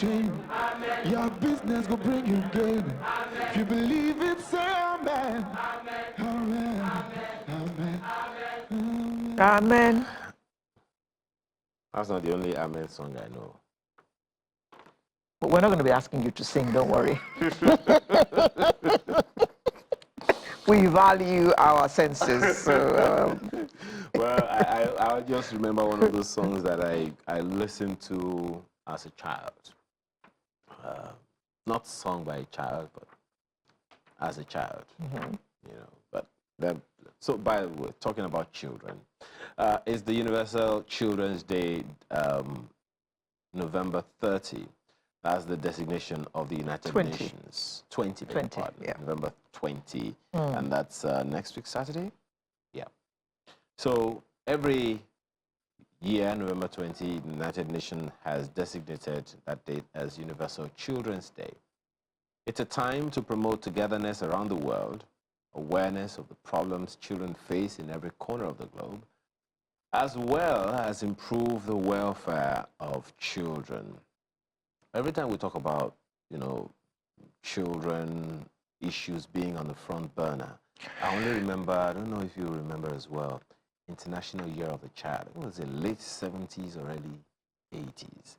shame. Your business go bring you gain. If you believe it, say amen. Amen. Amen. Amen. Amen. That's not the only Amen song I know. But we're not going to be asking you to sing, don't worry. We value our senses. So, Well, I just remember one of those songs that I listened to as a child. Not sung by a child, but as a child. You know, but then, so by the way, talking about children, it's the Universal Children's Day, November 30. That's the designation of the United 20. Nations. 20, 20, pardon, yeah. November 20. And that's next week, Saturday? Yeah. So every year, November 20, the United Nations has designated that date as Universal Children's Day. It's a time to promote togetherness around the world, awareness of the problems children face in every corner of the globe, as well as improve the welfare of children. Every time we talk about, you know, children issues being on the front burner, I only remember, I don't know if you remember as well, International Year of the Child. It was the late 70s or early 80s.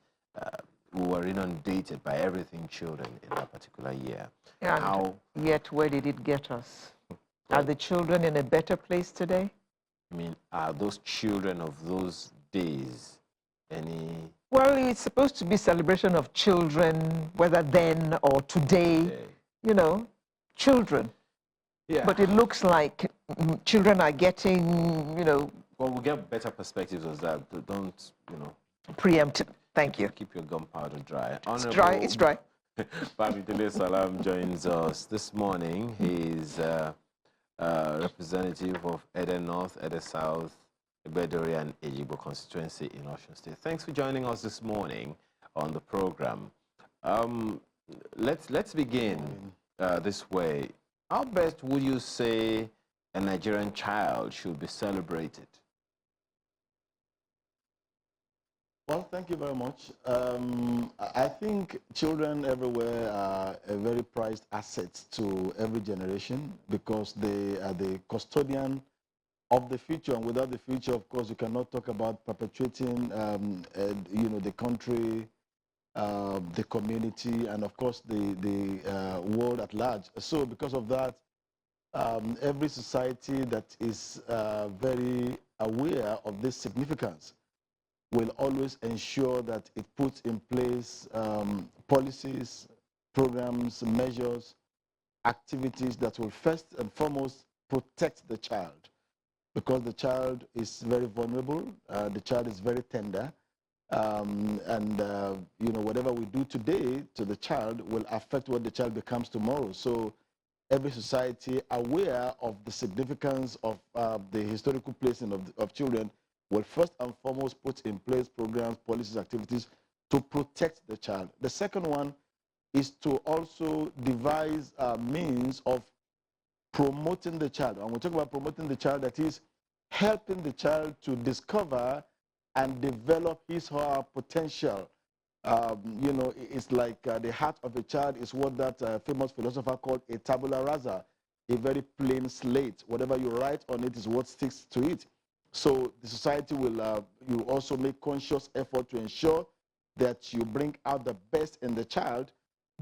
We were inundated by everything children in that particular year. and yet, where did it get us? Are the children in a better place today? I mean, are those children of those days any... Well, it's supposed to be celebration of children, whether then or today, you know, children. Yeah. But it looks like children are getting, you know... Well, we'll get better perspectives of that. But don't, you know... Preempted. Thank you. Keep your gunpowder dry. It's dry. It's dry. Bamidele Salam joins us this morning. He's representative of Ede North, Ede South, Ibedori and Ejigbo constituency in Osun State. Thanks for joining us this morning on the program. Let's begin this way. How best would you say a Nigerian child should be celebrated? Well, thank you very much. I think children everywhere are a very prized asset to every generation because they are the custodian of the future. And without the future, of course, you cannot talk about perpetuating, you know, the country, the community, and of course, the world at large. So because of that, every society that is very aware of this significance will always ensure that it puts in place policies, programs, measures, activities that will first and foremost protect the child, because the child is very vulnerable, the child is very tender, and you know, whatever we do today to the child will affect what the child becomes tomorrow. So every society aware of the significance of the historical placing of children will first and foremost put in place programs, policies, activities to protect the child. The second one is to also devise means of promoting the child. And we talk about promoting the child, that is helping the child to discover and develop his or her potential. You know, it's like the heart of a child is what that famous philosopher called a tabula rasa, a very plain slate. Whatever you write on it is what sticks to it. So the society will you also make conscious effort to ensure that you bring out the best in the child,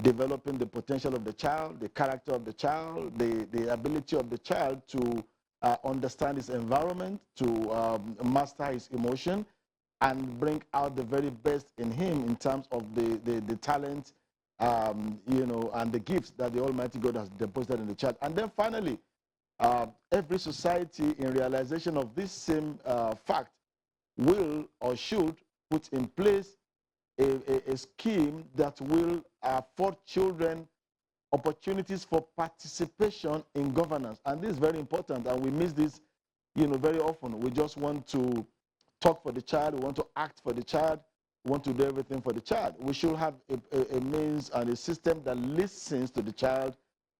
developing the potential of the child, the character of the child, the ability of the child to understand his environment, to master his emotion, and bring out the very best in him in terms of the talent, you know, and the gifts that the Almighty God has deposited in the child. And then finally, every society, in realization of this same fact, will or should put in place a scheme that will afford children opportunities for participation in governance. And this is very important, and we miss this, you know, very often. We just want to talk for the child, we want to act for the child, we want to do everything for the child. We should have a means and a system that listens to the child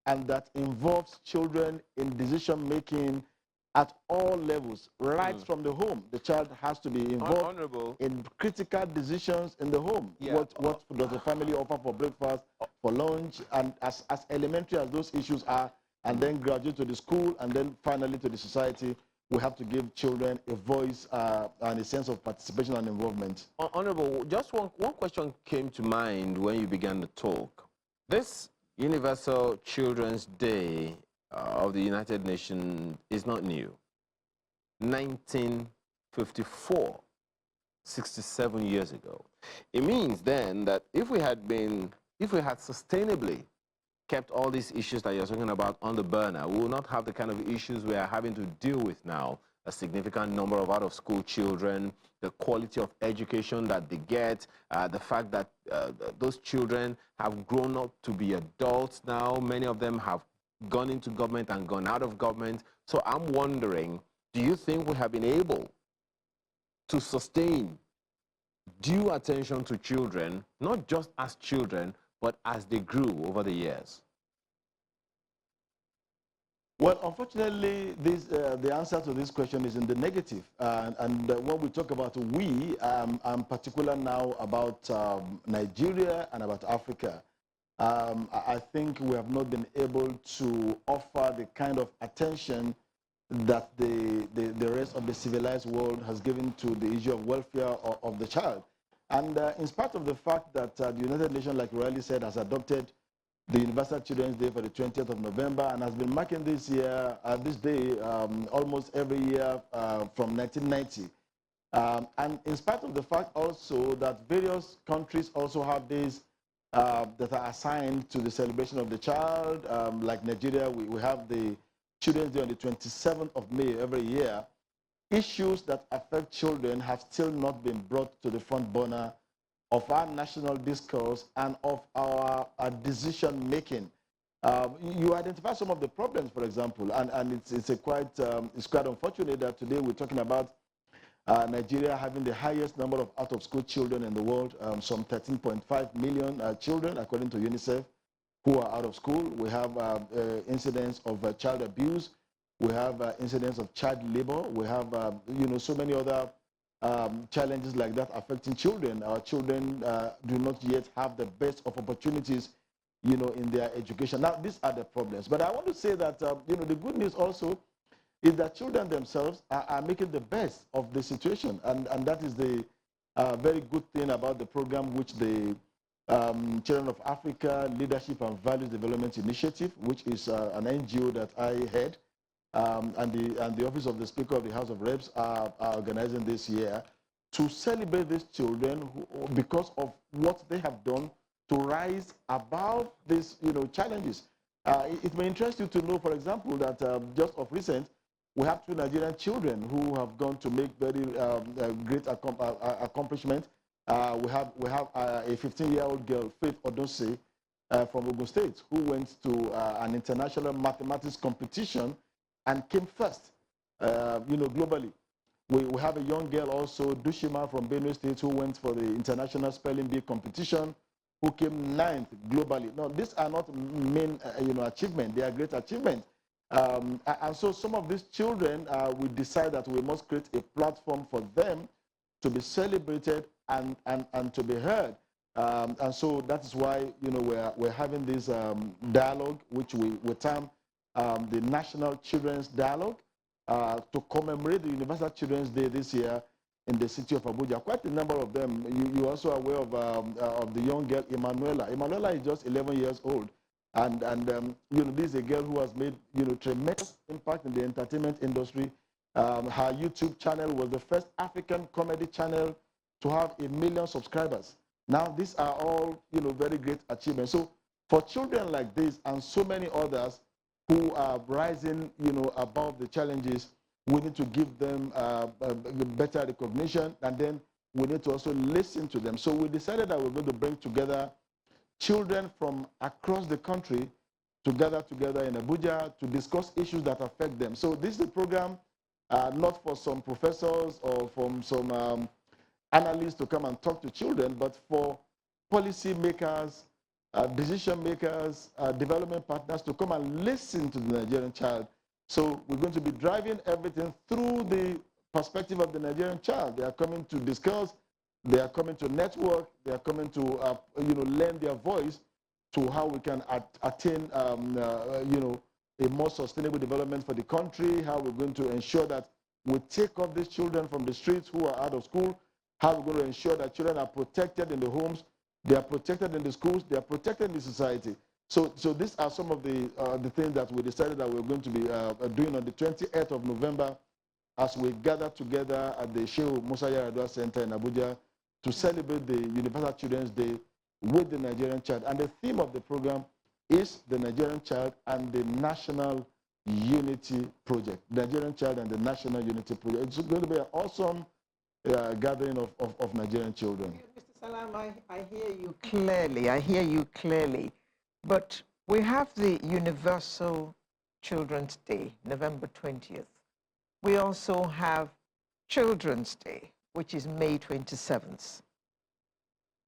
and that involves children in decision making at all levels, right from the home. The child has to be involved Honorable. in critical decisions in the home. Yeah. What does the family offer for breakfast, for lunch, and as elementary as those issues are, and then graduate to the school, and then finally to the society, we have to give children a voice and a sense of participation and involvement. Honorable, just one question came to mind when you began the talk. This Universal Children's Day of the United Nations is not new. 1954, 67 years ago. It means then that if we had sustainably kept all these issues that you're talking about on the burner, we will not have the kind of issues we are having to deal with now. A significant number of out-of-school children, the quality of education that they get, the fact that those children have grown up to be adults now. Many of them have gone into government and gone out of government. So I'm wondering, do you think we have been able to sustain due attention to children, not just as children, but as they grew over the years? Well, unfortunately, the answer to this question is in the negative. And when we talk about we, I'm particular now about Nigeria and about Africa. I think we have not been able to offer the kind of attention that the rest of the civilized world has given to the issue of welfare of the child. And in spite of the fact that the United Nations, like Riley said, has adopted the Universal Children's Day for the 20th of November and has been marking this year, this day, almost every year from 1990. And in spite of the fact also that various countries also have days that are assigned to the celebration of the child, like Nigeria, we have the Children's Day on the 27th of May every year. Issues that affect children have still not been brought to the front burner of our national discourse and of our decision making. You identify some of the problems, for example, and it's quite unfortunate that today we're talking about Nigeria having the highest number of out-of-school children in the world, some 13.5 million children, according to UNICEF, who are out of school. We have incidents of child abuse. We have incidents of child labor. We have, so many other challenges like that affecting children. Our children do not yet have the best of opportunities, in their education. Now, these are the problems. But I want to say that, the good news also is that children themselves are making the best of the situation. And that is the very good thing about the program which the Children of Africa Leadership and Values Development Initiative, which is an NGO that I head, and the Office of the Speaker of the House of Reps are organizing this year to celebrate these children because of what they have done to rise above these challenges. It may interest you to know, for example, that just of recent, we have 2 Nigerian children who have gone to make very great accomplishment. We have a 15-year-old girl, Faith Odose, from Ogun State, who went to an international mathematics competition and came first, globally. We have a young girl also, Dushima from Benue State, who went for the international spelling bee competition, who came 9th globally. Now, these are not main, achievements; they are great achievements. And so, some of these children, we decide that we must create a platform for them to be celebrated and to be heard. And so that is why we're having this dialogue, which we term the National Children's Dialogue, to commemorate the Universal Children's Day this year in the city of Abuja. Quite a number of them. You're also aware of the young girl, Emanuela. Emanuela is just 11 years old. And this is a girl who has made, tremendous impact in the entertainment industry. Her YouTube channel was the first African comedy channel to have 1 million subscribers. Now, these are all, very great achievements. So for children like this and so many others who are rising, above the challenges, we need to give them better recognition, and then we need to also listen to them. So we decided that we're going to bring together children from across the country to gather together in Abuja to discuss issues that affect them. So this is a program not for some professors or from some analysts to come and talk to children, but for policy makers, decision makers, development partners to come and listen to the Nigerian child So we're going to be driving everything through the perspective of the Nigerian child. They are coming to discuss, they are coming to network, they are coming to lend their voice to how we can attain a more sustainable development for the country, how we're going to ensure that we take off these children from the streets who are out of school, how we're going to ensure that children are protected in the homes, they are protected in the schools, they are protected in the society. So these are some of the things that we decided that we're going to be doing on the 28th of November as we gather together at the Shehu Musa Yar'Adua Center in Abuja to celebrate the Universal Children's Day with the Nigerian child. And the theme of the program is the Nigerian child and the National Unity Project. Nigerian child and the National Unity Project. It's going to be an awesome gathering of Nigerian children. Mr. Salam, I hear you clearly. I hear you clearly. But we have the Universal Children's Day, November 20th. We also have Children's Day, which is May 27th.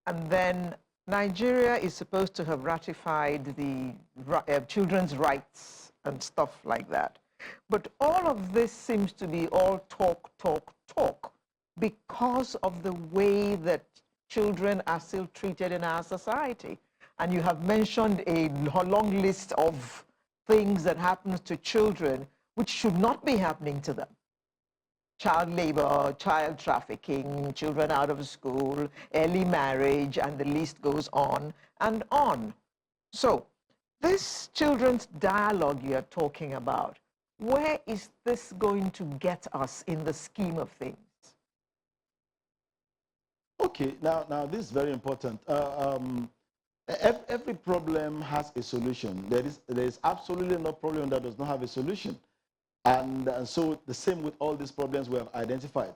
And then Nigeria is supposed to have ratified the children's rights and stuff like that. But all of this seems to be all talk, talk, talk because of the way that children are still treated in our society. And you have mentioned a long list of things that happens to children which should not be happening to them. Child labor, child trafficking, children out of school, early marriage, and the list goes on and on. So this children's dialogue you're talking about, where is this going to get us in the scheme of things? Okay, now this is very important. Every problem has a solution. There is absolutely no problem that does not have a solution. And so the same with all these problems we have identified.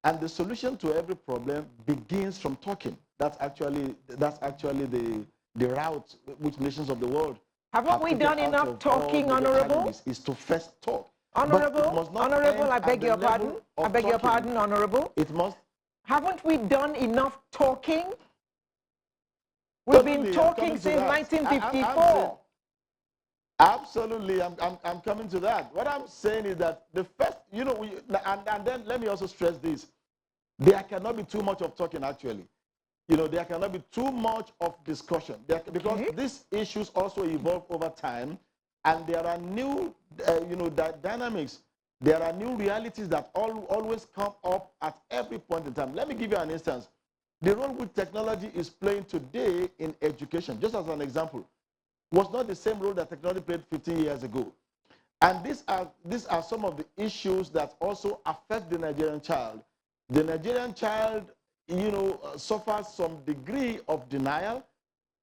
And the solution to every problem begins from talking. That's actually the route which nations of the world Haven't we done enough talking, Honorable? Is to first talk. Honorable, I beg your pardon. I beg your pardon, Honorable. It must. Haven't we done enough talking? We've been talking since 1954. Absolutely, I'm coming to that. What I'm saying is that the first, and then let me also stress this. There cannot be too much of talking, actually. There cannot be too much of discussion. Because these issues also evolve over time, and there are new, dynamics. There are new realities that always come up at every point in time. Let me give you an instance. The role which technology is playing today in education, just as an example, was not the same role that technology played 15 years ago. And these are some of the issues that also affect the Nigerian child. The Nigerian child, suffers some degree of denial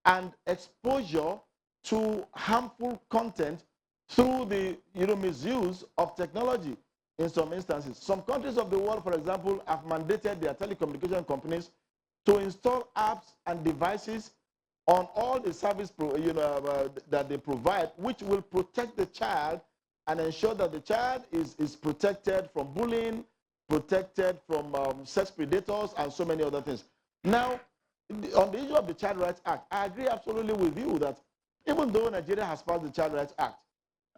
and exposure to harmful content through the misuse of technology in some instances. Some countries of the world, for example, have mandated their telecommunication companies to install apps and devices on all the service that they provide, which will protect the child and ensure that the child is protected from bullying, protected from sex predators, and so many other things. Now, on the issue of the Child Rights Act, I agree absolutely with you that even though Nigeria has passed the Child Rights Act,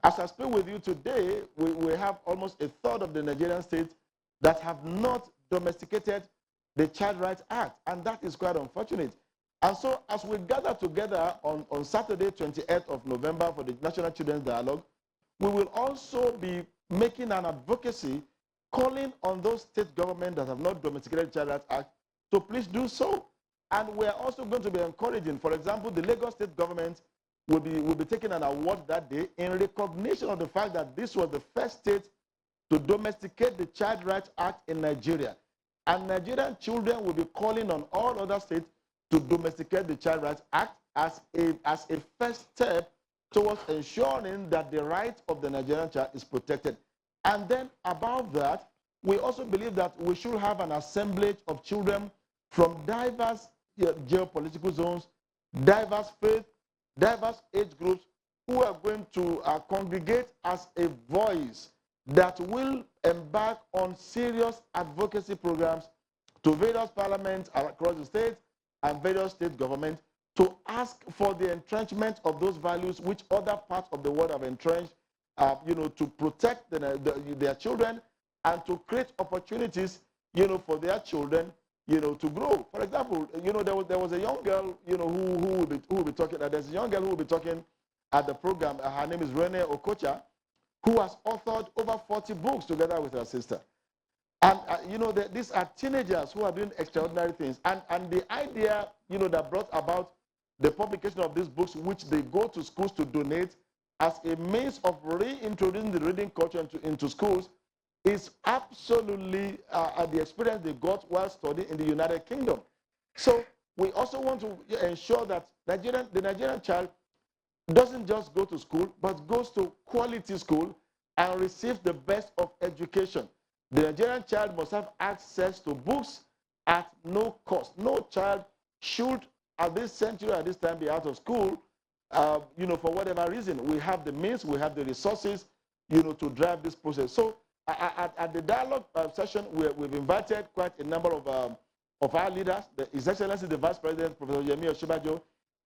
as I speak with you today, we have almost a third of the Nigerian states that have not domesticated the Child Rights Act, and that is quite unfortunate. And so as we gather together on Saturday, 28th of November for the National Children's Dialogue, we will also be making an advocacy calling on those state governments that have not domesticated the Child Rights Act to please do so. And we're also going to be encouraging, for example, the Lagos state government will be taking an award that day in recognition of the fact that this was the first state to domesticate the Child Rights Act in Nigeria. And Nigerian children will be calling on all other states to domesticate the Child Rights Act as a first step towards ensuring that the right of the Nigerian child is protected. And then above that, we also believe that we should have an assemblage of children from diverse geopolitical zones, diverse faith, diverse age groups, who are going to congregate as a voice that will embark on serious advocacy programs to various parliaments across the state and various state governments to ask for the entrenchment of those values which other parts of the world have entrenched, to protect their children and to create opportunities, for their children, to grow. For example, there was a young girl, who will be talking. There's a young girl who will be talking at the program. Her name is Rene Okocha, who has authored over 40 books together with her sister. And, these are teenagers who are doing extraordinary things. And the idea, that brought about the publication of these books, which they go to schools to donate as a means of reintroducing the reading culture into schools, is absolutely the experience they got while studying in the United Kingdom. So we also want to ensure that the Nigerian child doesn't just go to school, but goes to quality school and receives the best of education. The Nigerian child must have access to books at no cost. No child should, at this century, at this time, be out of school, for whatever reason. We have the means, we have the resources, to drive this process. So at the dialogue session, we've invited quite a number of our leaders. His Excellency, the Vice President, Professor Yemi Oshibajo,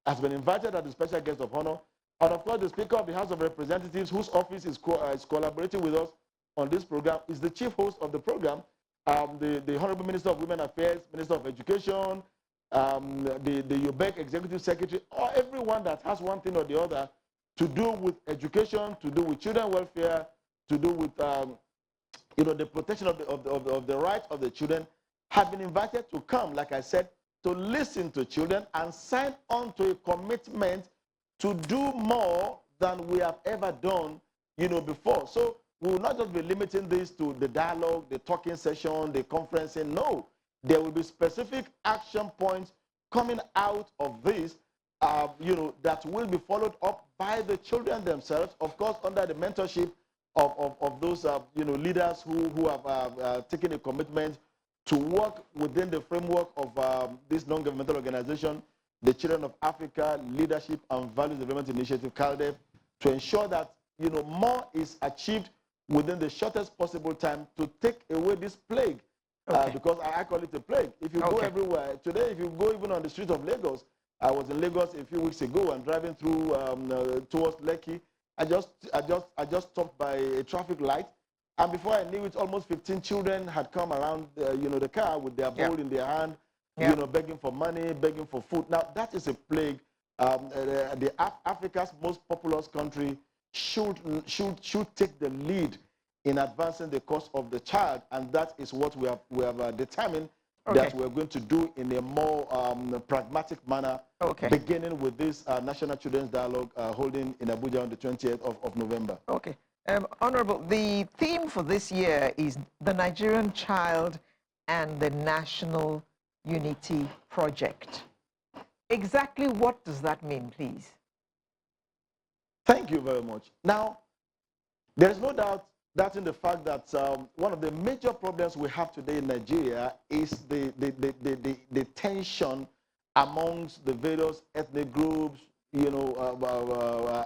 has been invited as the special guest of honor. And of course, the Speaker of the House of Representatives, whose office is collaborating with us on this program, is the chief host of the program, the Honorable Minister of Women Affairs, Minister of Education, the UBEC Executive Secretary, or everyone that has one thing or the other to do with education, to do with children welfare, to do with the protection of the rights of the children, have been invited to come, like I said, to listen to children and sign on to a commitment to do more than we have ever done, before. So we will not just be limiting this to the dialogue, the talking session, the conferencing. No, there will be specific action points coming out of this, that will be followed up by the children themselves, of course, under the mentorship of those, leaders who have taken a commitment to work within the framework of this non-governmental organization, the Children of Africa Leadership and Values Development Initiative, CALDEF, to ensure that more is achieved within the shortest possible time to take away this plague. Okay. Because I call it a plague. If you go everywhere today, if you go even on the streets of Lagos, I was in Lagos a few weeks ago and driving through towards Lekki. I just stopped by a traffic light, and before I knew it, almost 15 children had come around, the car with their bowl in their hand, begging for money, begging for food. Now that is a plague. Africa's most populous country should take the lead in advancing the cause of the child, and that is what we have determined that we're going to do in a more pragmatic manner, beginning with this National Children's Dialogue holding in Abuja on the 20th of November. Okay. Honorable, the theme for this year is the Nigerian child and the National Unity Project. Exactly what does that mean, please? Thank you very much. Now, there is no doubt in the fact that one of the major problems we have today in Nigeria is the tension amongst the various ethnic groups,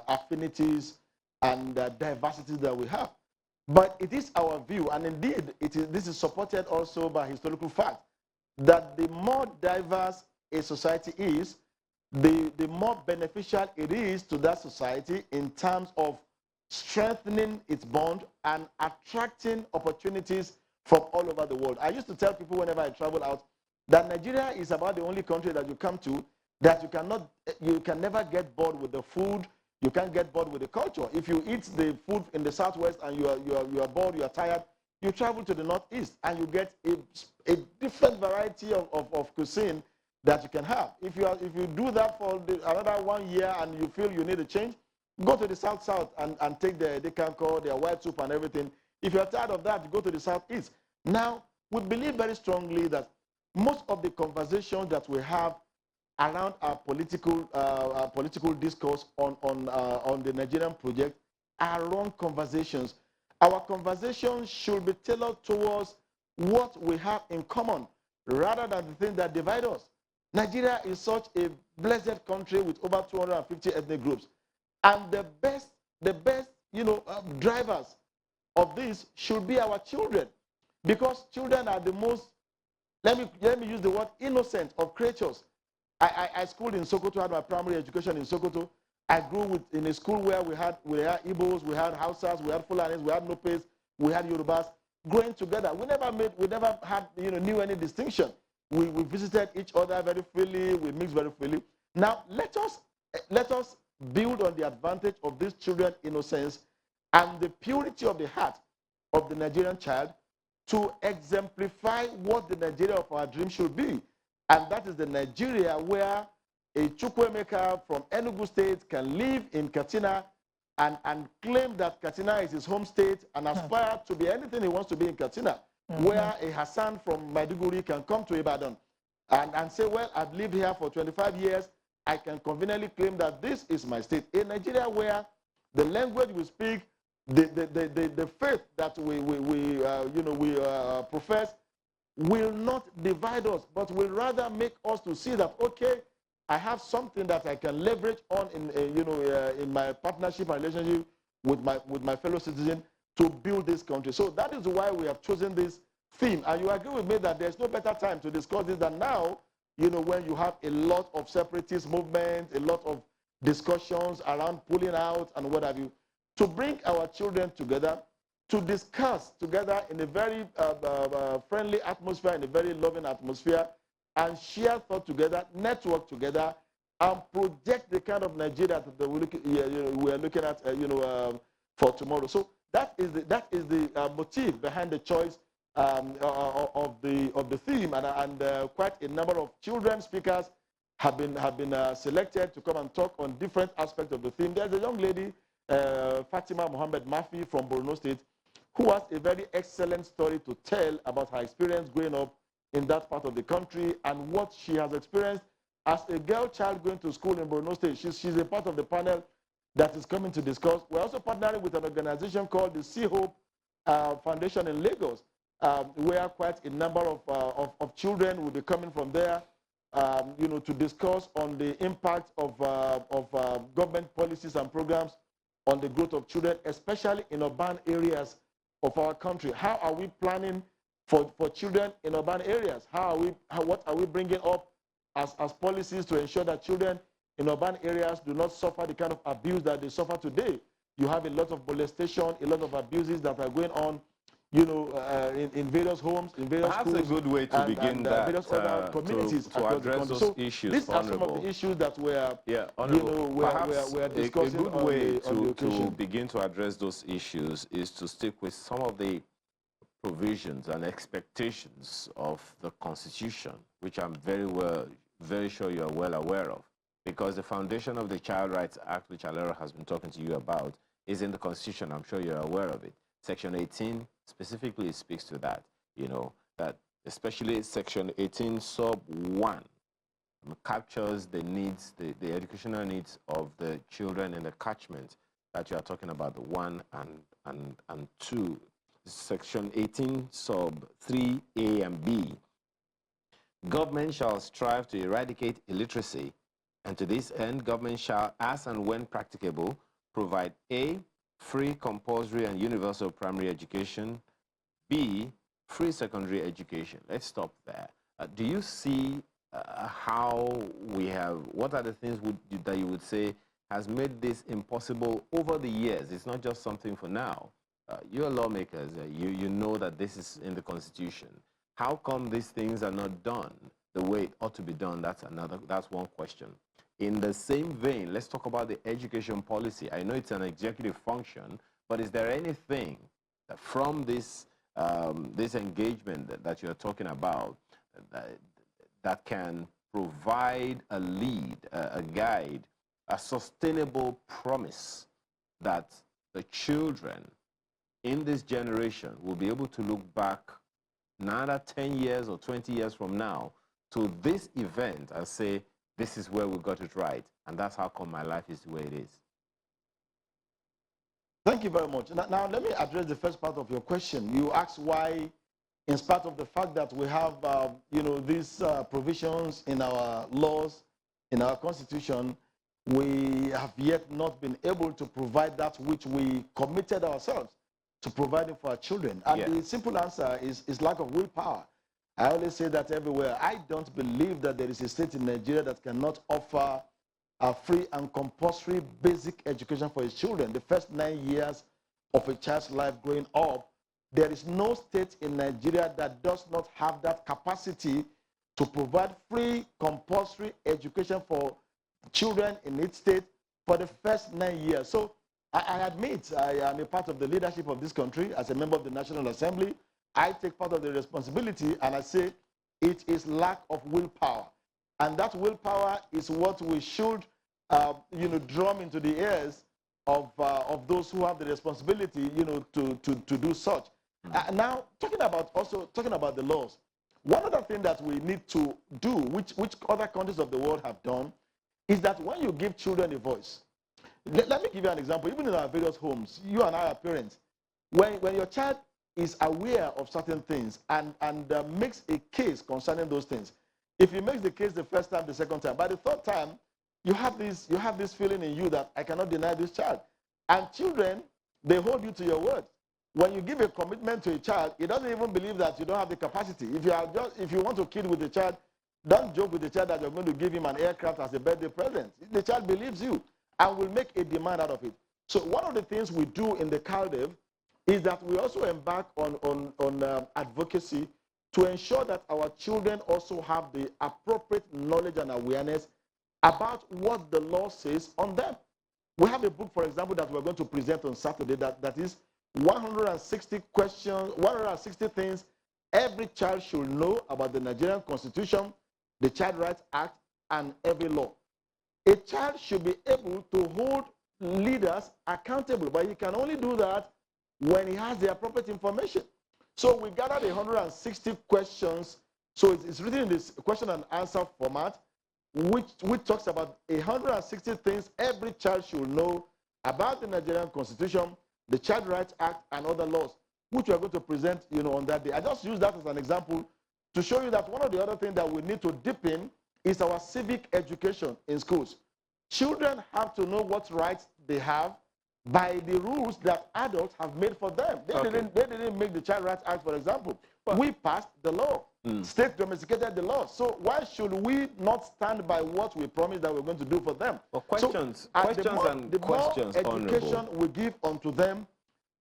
affinities and diversities that we have. But it is our view, and indeed this is supported also by historical fact, that the more diverse a society is, the more beneficial it is to that society in terms of strengthening its bond and attracting opportunities from all over the world. I used to tell people whenever I travel out that Nigeria is about the only country that you come to that you can never get bored with the food, you can't get bored with the culture. If you eat the food in the southwest and you are bored, you are tired, you travel to the northeast and you get a different variety of cuisine that you can have. If you do that for another 1 year and you feel you need a change, go to the south and take they can call their white soup and everything. If you're tired of that, go to the southeast. Now, we believe very strongly that most of the conversations that we have around our political discourse on the Nigerian project are wrong conversations. Our conversations should be tailored towards what we have in common rather than the things that divide us. Nigeria is such a blessed country with over 250 ethnic groups. And the best drivers of this should be our children, because children are the most, let me use the word, innocent of creatures. I schooled in Sokoto, had my primary education in Sokoto, I grew in a school where we had Igbos, we had Hausas, we had Fulanis, we had Nupes, we had Yorubas growing together. We never had, knew any distinction. We visited each other very freely, we mixed very freely. Now let us build on the advantage of these children's innocence and the purity of the heart of the Nigerian child to exemplify what the Nigeria of our dream should be. And that is the Nigeria where a Chukwuemeka from Enugu State can live in Katsina and claim that Katsina is his home state and aspire to be anything he wants to be in Katsina, where a Hassan from Maiduguri can come to Ibadan and say, well, I've lived here for 25 years. I can conveniently claim that this is my state. A Nigeria where the language we speak, the faith that we profess will not divide us, but will rather make us to see that, okay, I have something that I can leverage on in my partnership and relationship with my fellow citizen to build this country. So that is why we have chosen this theme. And you agree with me that there's no better time to discuss this than now, when you have a lot of separatist movements, a lot of discussions around pulling out and what have you, to bring our children together, to discuss together in a very friendly atmosphere, in a very loving atmosphere, and share thought together, network together, and project the kind of Nigeria that we are looking at, for tomorrow. So that is the motive behind the choice of the theme, and quite a number of children speakers have been selected to come and talk on different aspects of the theme. There's a young lady, Fatima Mohammed Mafi from Borno State, who has a very excellent story to tell about her experience growing up in that part of the country and what she has experienced as a girl child going to school in Borno State. She's a part of the panel that is coming to discuss. We're also partnering with an organization called the Sea Hope Foundation in Lagos, where quite a number of children will be coming from there, to discuss on the impact of government policies and programs on the growth of children, especially in urban areas of our country. How are we planning for children in urban areas? What are we bringing up as policies to ensure that children in urban areas do not suffer the kind of abuse that they suffer today? You have a lot of molestation, a lot of abuses that are going on, in various homes, in various Perhaps schools. a good way to begin that, various other communities to address those so issues, these are some Honorable. of the issues that we're, Perhaps we're discussing a good way on the occasion. to begin to address those issues is to stick with some of the provisions and expectations of the Constitution, which I'm very sure you are well aware of, because the foundation of the Child Rights Act, which Alera has been talking to you about, is in the Constitution. I'm sure you're aware of it. Section 18 specifically speaks to that, that especially Section 18 sub 1 captures the needs, the educational needs of the children in the catchment that you are talking about, the 1 and 2. Section 18 sub 3A and B. Government shall strive to eradicate illiteracy, and to this end, government shall, as and when practicable, provide A, free, compulsory, and universal primary education, B, free secondary education. Let's stop there. Do you see how what are the things that you would say has made this impossible over the years? It's not just something for now. You're lawmakers, you know that this is in the Constitution. How come these things are not done the way it ought to be done? That's one question. In the same vein, let's talk about the education policy. I know it's an executive function, but is there anything from this engagement that you're talking about that can provide a lead, a guide, a sustainable promise that the children in this generation will be able to look back another 10 years or 20 years from now to this event and say, this is where we got it right, and that's how come my life is the way it is? Thank you very much. Now let me address the first part of your question. You asked why, in spite of the fact that we have, these provisions in our laws, in our Constitution, we have yet not been able to provide that which we committed ourselves to providing for our children. And the simple answer is lack of willpower. I always say that everywhere. I don't believe that there is a state in Nigeria that cannot offer free and compulsory basic education for his children. The first 9 years of a child's life growing up, there is no state in Nigeria that does not have that capacity to provide free compulsory education for children in its state for the first 9 years. So I admit I am a part of the leadership of this country as a member of the National Assembly. I take part of the responsibility, and I say it is lack of willpower. And that willpower is what we should drum into the ears of those who have the responsibility, to do such. Now, talking about the laws, one other thing that we need to do, which other countries of the world have done, is that when you give children a voice, let me give you an example. Even in our various homes, you and I are parents. When your child is aware of certain things and makes a case concerning those things, if he makes the case the first time, the second time, by the third time, you have this feeling in you that I cannot deny this child. And children, they hold you to your word. When you give a commitment to a child, he doesn't even believe that you don't have the capacity. If you want to kid with the child, don't joke with the child that you're going to give him an aircraft as a birthday present. The child believes you and will make a demand out of it. So one of the things we do in the CALDEV is that we also embark on advocacy to ensure that our children also have the appropriate knowledge and awareness about what the law says on them. We have a book, for example, that we're going to present on Saturday that is 160 questions, 160 things every child should know about the Nigerian Constitution, the Child Rights Act, and every law. A child should be able to hold leaders accountable, but he can only do that when he has the appropriate information. So we gathered 160 questions. So it's written in this question and answer format, which talks about 160 things every child should know about the Nigerian Constitution, the Child Rights Act, and other laws, which we are going to present, on that day. I just use that as an example to show you that one of the other things that we need to deepen is our civic education in schools. Children have to know what rights they have by the rules that adults have made for them. They didn't make the Child Rights Act, for example. Well, we passed the law. State domesticated the law. So why should we not stand by what we promised that we're going to do for them? Well, questions The more education we give unto them,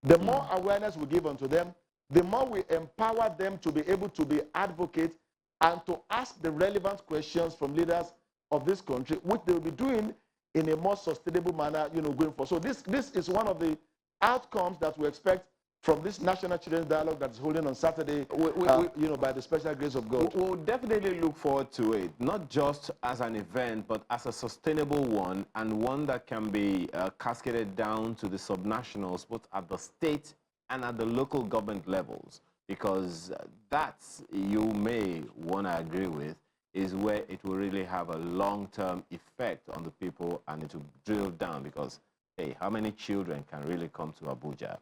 the more awareness we give unto them, the more we empower them to be able to be advocates and to ask the relevant questions from leaders of this country, which they will be doing in a more sustainable manner, going forward. So this is one of the outcomes that we expect from this National Children's Dialogue that is holding on Saturday, by the special grace of God. We'll definitely look forward to it, not just as an event, but as a sustainable one, and one that can be cascaded down to the subnationals, both at the state and at the local government levels, because that, you may want to agree with, is where it will really have a long-term effect on the people, and it will drill down, because, hey, how many children can really come to Abuja,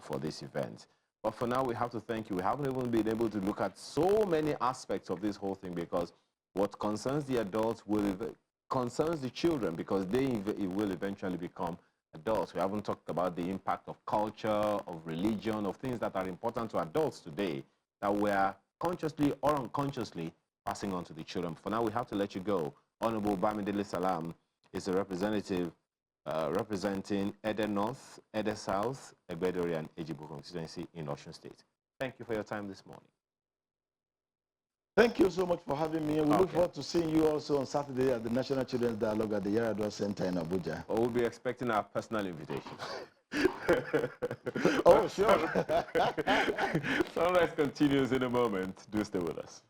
for this event? But for now, we have to thank you. We haven't even been able to look at so many aspects of this whole thing, because what concerns the adults concerns the children, because they will eventually become adults. We haven't talked about the impact of culture, of religion, of things that are important to adults today that we are consciously or unconsciously passing on to the children. For now, we have to let you go. Honorable Bamidele Salam is a representative representing Ede North, Ede South, Egbedori, and Ejibo constituency in Osun State. Thank you for your time this morning. Thank you so much for having me. We look forward to seeing you also on Saturday at the National Children's Dialogue at the Yaradua Center in Abuja. We'll be expecting our personal invitation. Oh, sure. Sunrise continues in a moment. Do stay with us.